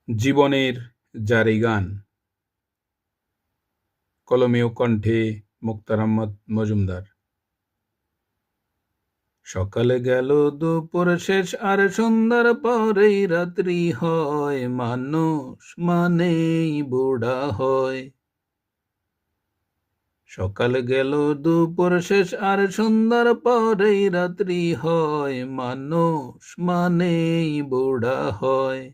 জীবনের জারি গান কলমে ও কণ্ঠে মুক্তার আহমদ মজুমদার। সকালে গেল দুপুর শেষ আর সন্ধ্যার পরেই রাত্রি হয়, মানুষ মানেই বুড়া হয়। সকালে গেল দুপুর শেষ আর সন্ধ্যার পরেই রাত্রি হয়, মানুষ মানেই বুড়া হয়।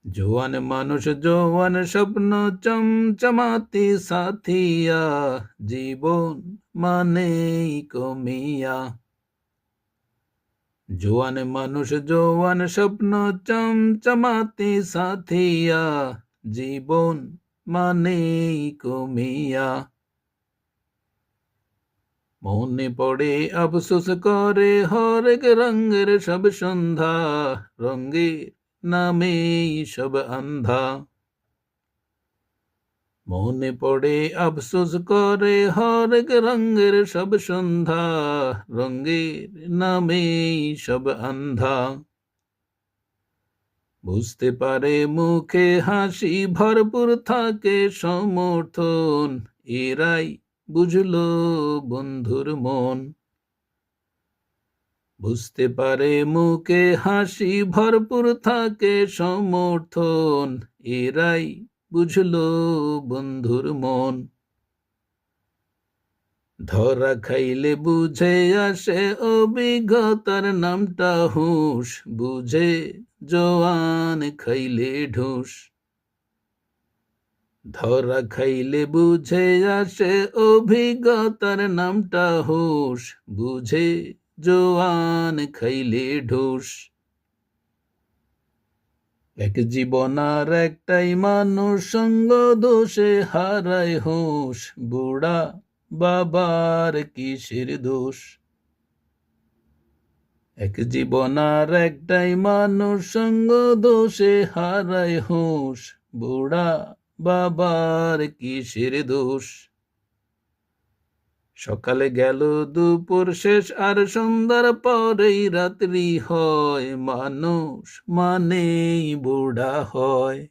জোয়ান মানুষ জোয়ান স্বপ্ন চমচমাতি সাথিয়া, জীবন মানেই কমিয়া। জোয়ান মানুষ জোয়ান স্বপ্ন চমচমাতি সাথিয়া, জীবন মানেই কমিয়া। মনে পড়ে আফসোস করে হরেক রঙের সব সন্ধ্যা, রঙের নামেই সব আন্ধা। মনে পড়ে আফসোস করে হরেক রঙের সব সন্ধ্যা, রঙের নামেই সব আন্ধা। বুঝতে পারে মুখে হাসি ভরপুর থাকে সমর্থন, এরাই বুঝলো বন্ধুর মন। বুঝতে পারে মুখে হাসি ভরপুর থাকে সমর্থন, এরাই বুঝলো বন্ধুর মন। ধরা খাইলে বুঝে আসে অভিজ্ঞতার নামটা হুঁশ, বুঝে জোয়ান খাইলে ঢুস। ধরা খাইলে বুঝে আসে অভিজ্ঞতার নামটা হুঁশ, বুঝে জোয়ান খাইলে ঢুস। এক জীবন আর একটাই মানুষ, সঙ্গ দোষে হারায় হুঁশ, বুড়া বাবার কিসের দোষ। এক জীবন আর একটাই মানুষ, সঙ্গ দোষে হারায় হুঁশ, বুড়া বাবার কিসের দোষ। সকালে গেল দুপুর শেষ আর সন্ধ্যার পরেই রাত্রি হয়, মানুষ মানেই বুড়া হয়।